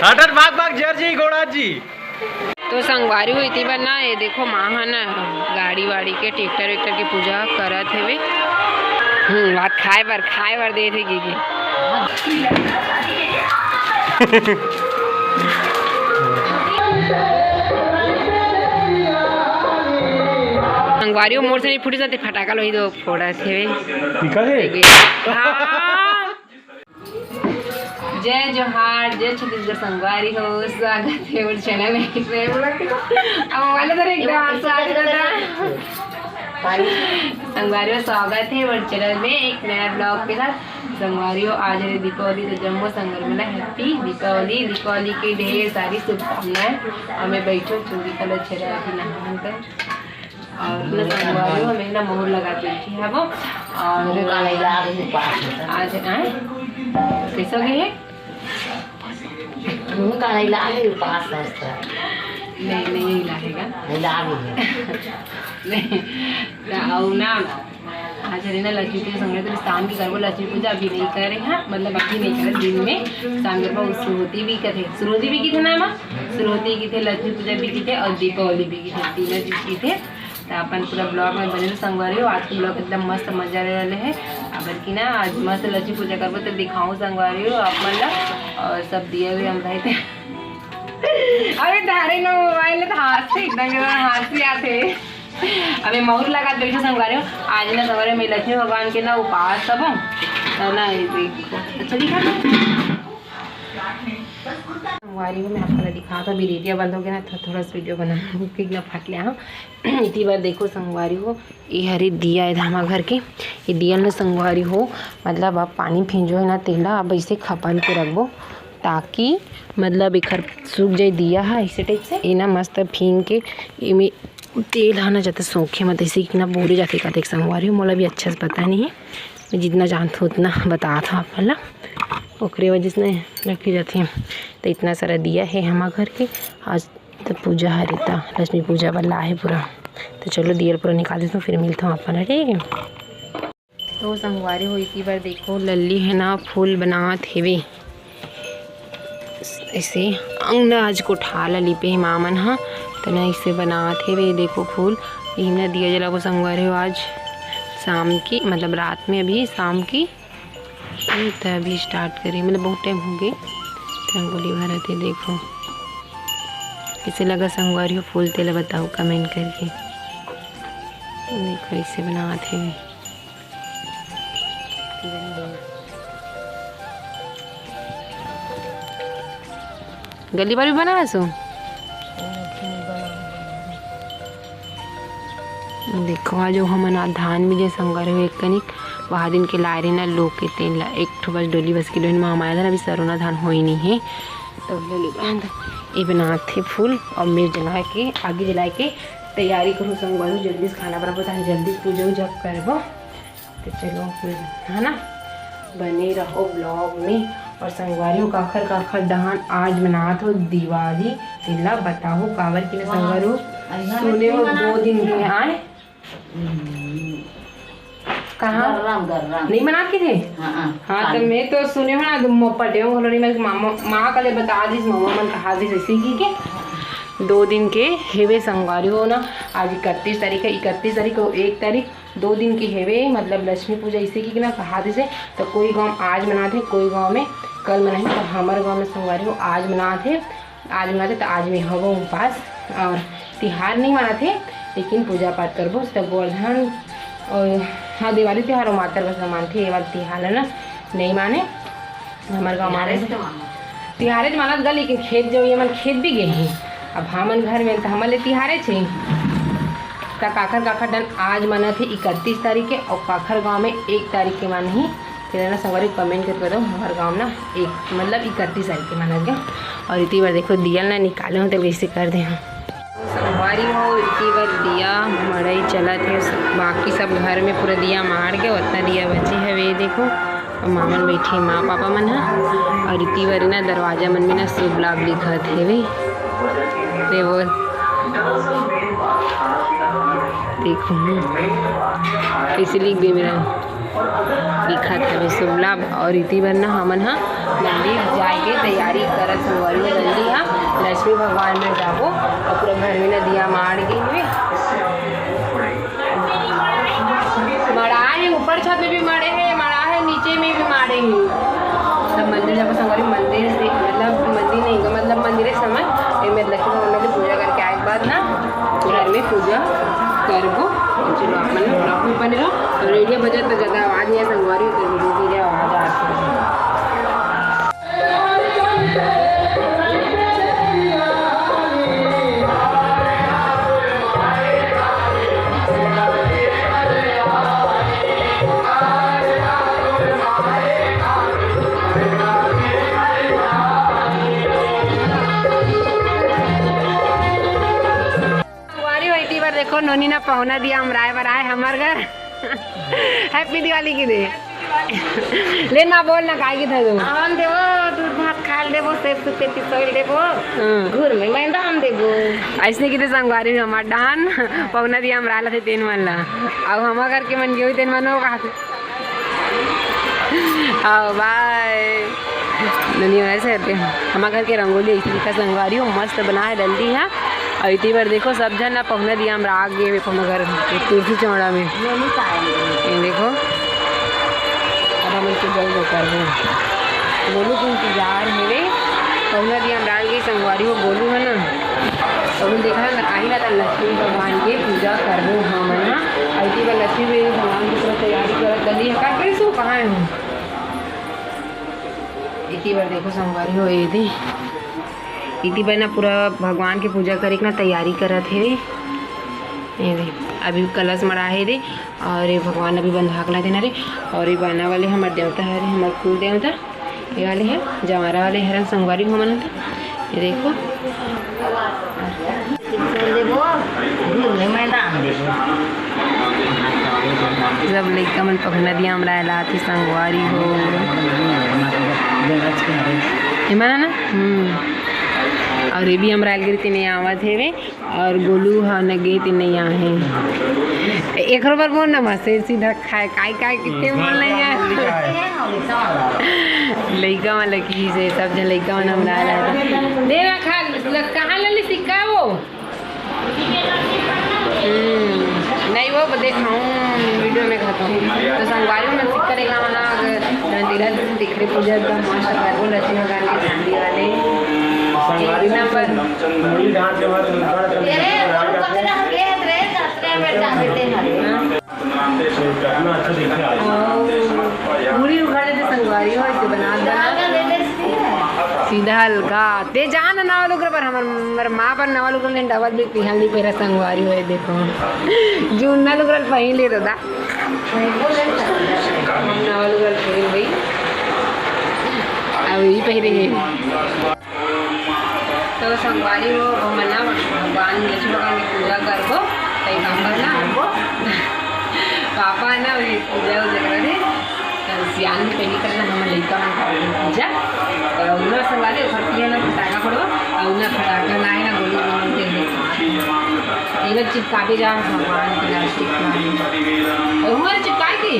हटट भाग भाग जर जी घोड़ा जी। तो संगवारी हुई थी बना ये देखो माँ ना गाड़ी वाड़ी के ट्रैक्टर वेक्टर की पूजा करत हेवे। बात खाए बर दे थे की संगवारी मोर से नहीं फूटी जाती फटाका लोही दो फोड़ा थे। जय जोहार, जय छत्तीसगढ़ संगवारी हो, स्वागत है और चैनल में संगवारी स्वागत है और चैनल में एक नया ब्लॉग के साथ। संगवारी आज है दीपावली, तो जम्मू संगर मिला हैप्पी दीपावली। दीपावली की ढेर सारी शुभकामनाएं। और मैं बैठो चूड़ी कलर छेड़ा नहान कर और अपना संगवारी हमें ना मोहर लगा देती है वो। और आज आए कैसा गए है नहीं लागेगा नहीं ना। आज है ना लक्ष्मी पूजा संग तो शाम की करबो। लक्ष्मी पूजा अभी नहीं करे हैं, मतलब अभी नहीं करे दिन में शाम के श्रुति भी करे। श्रुति भी की थे ना माँ, श्रुति की थे, लक्ष्मी पूजा भी की थे और दीपावली भी की थे, तीनों चीज की थे। तो अपन पूरा ब्लॉग में बने संगवारी हो। आज के ब्लॉग एकदम मस्त मजा ले रहे हैं। अब की ना आज मस्त लक्ष्मी पूजा करबो तो दिखाऊँ संगवारी हो आप मतलब। और सब दिए हुए हम रहे थे। अरे धारे ना मोबाइल तो हाथ से एकदम हाथ से आते। अभी मोहर लगा बैठो संगवारी हो। आज ना सवारे में लक्ष्मी भगवान के ना उपास सब हो ना अच्छा दिखा संगवारी को मैं आपको दिखा था। अभी रेडियो बंद हो गया ना थोड़ा सा वीडियो बना ना फट लिया। हाँ इतनी बार देखो संगवारी हो ये हरी दिया है धामा घर के। ये दिया ना संगवारी हो मतलब आप पानी भेजो है ना तेला अब ऐसे खपन के रखबो ताकि मतलब एक सूख जाए दिया है ऐसे टाइप से। ये ना मस्त भींग के इमें तेल आना जाता सूखे मत ऐसे कि ना बोरे जाते का देख संगवारी हो। मोला भी अच्छा से पता नहीं है, मैं जितना जानता हूँ उतना बता था आप मतलब ओकरे वजह से रखी जाती हैं। तो इतना सारा दिया है हमारे घर के। आज तो पूजा है रीता लक्ष्मी पूजा वाला है पूरा। तो चलो दिया पूरा निकाल देता हूँ फिर मिलता हूँ अपन ठीक है। तो संगवारी हो इसी बार देखो लल्ली है ना फूल बनात हेवे ऐसे अंगनाज को ठाला लिपे है मामन। हाँ तो ना इसे बनात हेवे देखो फूल ये ना दिया जला को संगवारी हो आज शाम की मतलब रात में अभी शाम की तभी स्टार्ट करी मतलब बहुत टाइम हो गए रंगोली भरा थे। देखो कैसे लगा संगवारी हो फूल तेला बताओ कमेंट करके। देखो ऐसे बनाते हैं गली बार भी बना सो। देखो आज हम धान में जैसे संगवारी हो एक कनिक वहाँ दिन के लाए रहे ना लोग के तेल ला एक ठो बस डोली बस किलो में हमारा था अभी सरोना धान हो ही नहीं है। तो ये बनाते फूल और मिर्च जला के आगे जला के तैयारी करूँ संगवारी जल्दी से खाना बना पता है जल्दी पूजा उजा करबो। तो चलो है ना बने रहो ब्लॉग में। और संगवारी हो काखर दहान आज मनात हो दिवाली तेला बताओ कावर की संगवारी हो सुने हो 2 दिन के आए कहाँ नहीं मना के थे। हाँ तो मैं तो सुने हो ना पटे माँ कल बता दी मामा मन कहा दी ऐसे की के 2 दिन के हेवे संगवारी हो ना। आज 31 तारीख है, 31 तारीख और 1 तारीख 2 दिन के हेवे मतलब लक्ष्मी पूजा इसे की ना कहा दी से। तो कोई गांव आज मनाते कोई गांव में कल मनाए। तो हमारे गांव में संगवारी हो आज मनाते तो आज में हो उपास और तिहार नहीं मनाते लेकिन पूजा पाठ करबो तब गोवर्धन और हाँ दिवाली त्यौहार और मातर बस मानते ये वाला तिहार है ना नहीं माने हमारे गाँव माने तिहारे तो मानत गा लेकिन खेत जो ये मन खेत भी गए हैं अब हमन घर में तो हमारे तिहारे छे। तो काखर डन आज मना थे 31 तारीख के और काखर गांव में 1 तारीख के मान ही फिर ना संगवारी कमेंट करके दो हमारे गाँव ना एक मतलब 31 तारीख के माना गया। और इतनी बार देखो दिया ना निकाले हो तो वैसे कर दे संगवारी हो इतनी बार दिया मड़ई चला थे बाकी सब घर में पूरा दिया मार के उतना दिया बचे है वे देखो। और मामन बैठी माँ पापा मन है और इतनी बार ना दरवाजा मन में ना शुभ लाभ लिखा थे वे वो देखो कैसे लिख दे मेरा लिखा था वे शुभ लाभ। और इतनी बार ना हमन हाँ मंदिर जाके तैयारी कर आज संगवारी में जल्दी हाँ लक्ष्मी भगवान में जाबो और पूरा घर में ना दिया मार गई हुई मड़ा है ऊपर छत में भी मारे हैं मड़ा है नीचे में भी मारे हैं तब मंदिर जब संगवारी मंदिर से मतलब मंदिर नहीं का मतलब मंदिर समय में लक्ष्मी भगवान की पूजा करके आए के बाद ना घर में पूजा करबो चलो आप मतलब ब्लॉक में बने रहो और रेडियो बजे तो ज़्यादा आवाज़ नहीं है संगवारी तो धीरे धीरे आवाज़ आती है। देखो नोनी ना पहुना दिया हम राय बराए हमार घर हैप्पी दिवाली की दे ले ना बोल ना काय की था तू हम देबो दूध भात खाल देबो सेब सुपेती सोइल देबो घर में मैदान देबो ऐसे की संगवारी में हमार डान पहुना दिया हम राला थे तीन वाला अब हमार घर के मन गई तीन मनो कहा थे आओ बाय नोनी ऐसे रहते हमार घर के रंगोली इसी का संगवारी हो मस्त बना है जल्दी है और इतनी बार देखो सब जन ना पहुना दिया हम राग गए घर तुलसी चौड़ा में ये देखो अब हम इसको जल्द कर बोलू को इंतजार है रे पहुना दिया हम राग गई संगवारी वो बोलू है ना तो हम देखा ना कहीं ना लक्ष्मी भगवान की पूजा कर रहे हम है ना और इतनी बार लक्ष्मी भगवान की पूरा तैयारी कर जल्दी है का कैसे कहाँ है हम इतनी बार देखो संगवारी हो ये थी इतनी बार ना पूरा भगवान की पूजा करे ना तैयारी करत है ये दे अभी कलश मरा है दे और ये भगवान अभी बंधाकला देना रे और ये बाना वाले हमारे देवता है रे हमारे कुल देवता ये वाले हैं जवारा वाले हरन संगवारी घूमना था ये देखो जब लड़का मन पकड़ना दिया हमारा लाती संगवारी हो माना ना और ये भी हम रायलगिरी तीन आवत है वे और गोलू हाँ नगे तीन आहे एक बार बोल ना मसे सीधा खाए काय कितने बोल नहीं है लड़का वाला की से सब जन लड़का वाला हम ला दे ना खा कहाँ ले सिक्का वो नहीं वो दिखाऊँ वीडियो में खाता हूँ तो संगवारी में सिक्का देखा वाला तेरा दिख रही पूजा एकदम मस्त कर वो लक्ष्मी भगवान के चांदी वाले पूरी उखाड़ देते संगवारी हो इसे बना सीधा हल्का ते जान नवा लुकर पर हमार माँ पर नवा लुकर ले डबल भी पिहल नहीं पहरा संगवारी हो देखो जून ना लुकर पहन ले दादा नवा लुकर पहन भाई अब यही पहने हैं तो संगवारी हो मना भगवान लक्ष्मी भगवान की पूजा करबो कई काम करना हमको पापा है ना पूजा उजा करे सियान में पहले करना हम लड़का मन पूजा और उन्हें संगवारी खर्ची ना फटाका फोड़ो और उन्हें फटाका लाए ना गोली गोली एक चिपका के जा भगवान की लास्टिक और हमारे चिपकाए की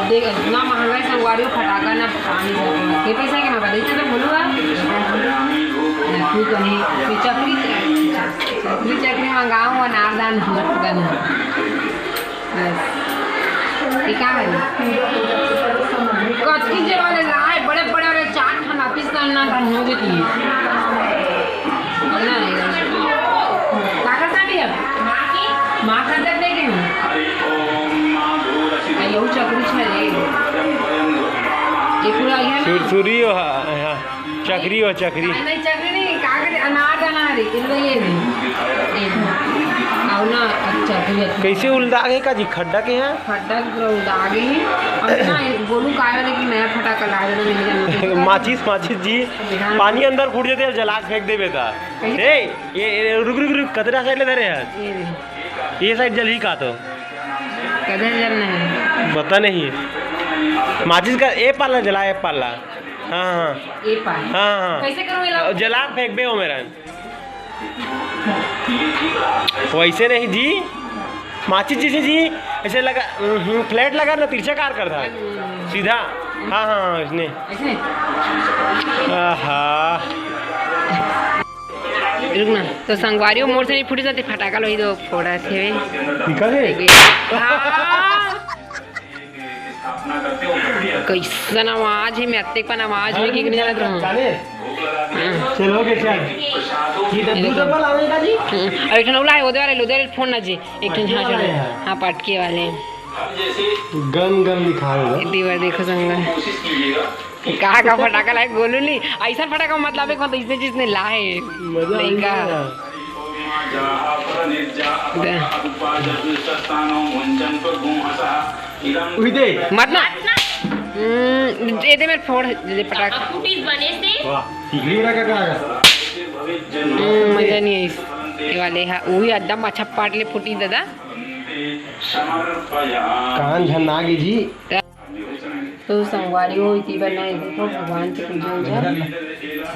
देख इतना महंगा संगवारी फटाका ना पानी के पैसा के मैं बता तो बोलूँगा तू कहीं चकरी चकरी मंगाऊँ अनारदान लटकन बस ये क्या है कच्ची जे वाले लाए बड़े बड़े वाले चाट खाना पीस करना हो गई थी काकर साड़ी अब माँ का दर्द देखे यू चकरी छे ये पूरा सुरसुरी हो चकरी हो चकरी नहीं चकरी नहीं कागज अनार रे ये और ना चकरी कैसे उलदागे का जी खड्डा के हैं खड्डा उलदागे हैं और ना गोलू काय वाले की नया फटाका ला दे नहीं जान माचिस जी पानी अंदर फूट जाते हैं जला फेंक दे बेटा ए ये रुक कतरा साइड ले धरे हैं ये साइड जल ही का तो कदर जल नहीं पता नहीं माचिस का ए पाला जला ए पाला हाँ ए पाला हाँ कैसे करूँ ये जला फेंक दे हो मेरा वैसे नहीं जी माचिस जैसे जी ऐसे लगा फ्लैट लगा ना तिरछा कार कर था सीधा हाँ हाँ इसने इसने हाँ रुकना तो संगवारी मोर से नहीं फूटी जाती फटाका लोही तो फोड़ा थे निकल है कैसन आवाज है मैं अत्ते पर आवाज में की नहीं जानत रहूं चलो के चल ये डबल आवेगा जी एक ठन उला है ओदे वाले फोन ना जी एक ठन हां चलो हां पटके वाले गन गन दिखा रहे हो दीवार देखो संग का फटाका लाए गोलू नहीं ऐसा फटाका मतलब है कौन इसने जिसने लाए लइका उइदे मत ना दे मेरे फोड़ दे पटाखा वाह टिकली रखा का मजा नहीं है ये वाले हाँ वही एकदम अच्छा पाट ले फूटी दादा कान झन्ना गी जी तो संगवारी हो इति बनाए देखो भगवान के पूजा उजा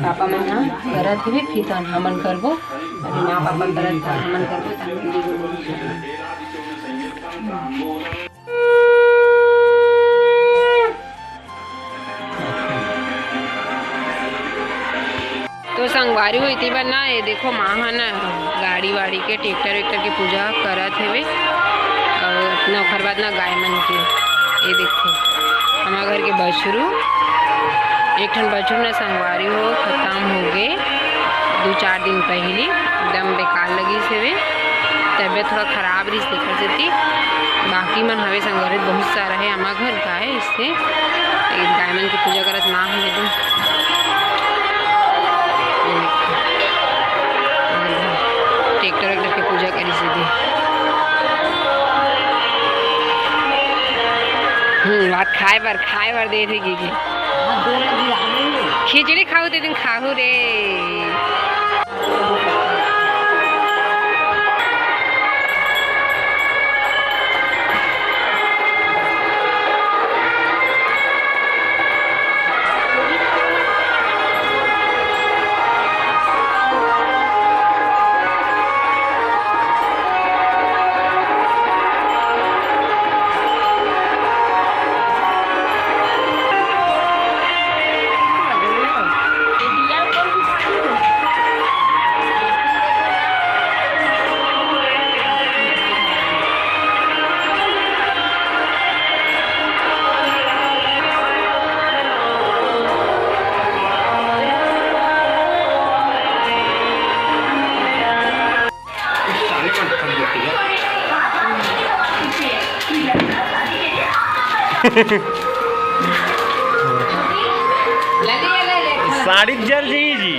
पापा मन ना करत हे फिर तन हमन करबो अभी मां पापा करत था हमन करबो तन तो संगवारी हुई थी बना ये देखो माँ है ना गाड़ी वाड़ी के ट्रैक्टर वेक्टर की पूजा करत है और अपना ओखर बाद ना गाय मन की ये देखो हमारे घर के बछरू एक ठन बछरू ना संगवारी हो खत्म हो गए 2-4 दिन पहले एकदम बेकार लगी से वे तबीयत थोड़ा खराब रही देखा जाती बाकी मन हवे संगवारी बहुत सारा है हमारे घर का है इससे गाय मन की पूजा करत माँ है एकदम ट्रैक्टर वेक्टर की पूजा करी सीधी बात खाए बार दे थे की खिचड़ी खाऊ ते दिन खाऊ रे साड़ी जल जी जी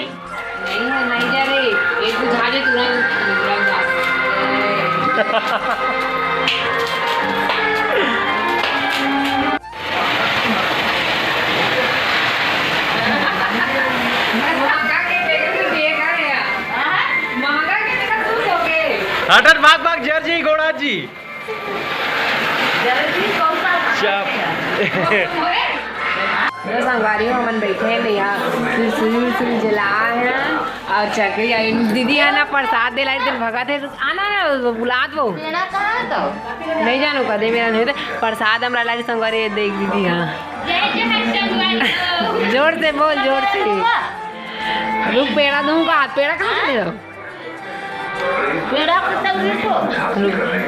नहीं जा रही एक बुझा दे हटट भाग जर जी गोड़ा जी संगवारी हमन बैठे हैं भैया सुर जला है और चकरी आई दीदी है ना प्रसाद दे लाई दिन भगा थे आना ना बुलात वो नहीं जानू कदे मेरा नहीं प्रसाद हमरा लाई संगवारी देख दीदी हाँ जोर से बोल जोर से रुक पेड़ा दूंगा हाथ पेड़ा कहाँ से दो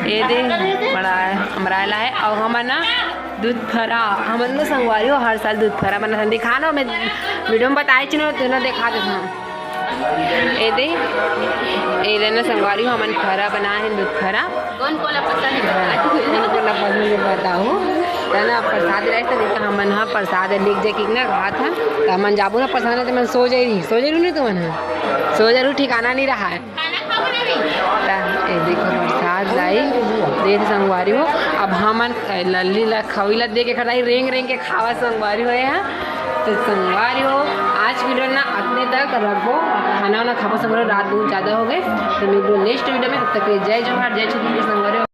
ये दे बड़ा हमरा ला है और हमारा ना दूध फरा हमन को संगवारी हो हर साल दूध फरा बना दिखा ना मैं वीडियो में बताई चुनो तो ना दिखा देता हूँ ये दे ना संगवारी हो हमन फरा बना है दूध फरा कौन कोला पसंद बताओ ना प्रसाद रहे तो देखा हमन हाँ प्रसाद लिख जे कि ना रहा था तो हमन जाबू ना प्रसाद तो मैं सो जाई नहीं तो मन सो जरूर ठिकाना नहीं रहा है देखो प्रसाद लाई दे संगवारी हो अब हमन लल्ली ला खवीला दे के खड़ाई रेंग के खावा संगवारी हो यहाँ तो संगवारी हो आज वीडियो ना अपने तक रखो खाना वाना खावा संगवारी रात बहुत ज़्यादा हो गए तो मैं नेक्स्ट वीडियो में तब तक जय जोहार जय छत्तीसगढ़ संगवारी।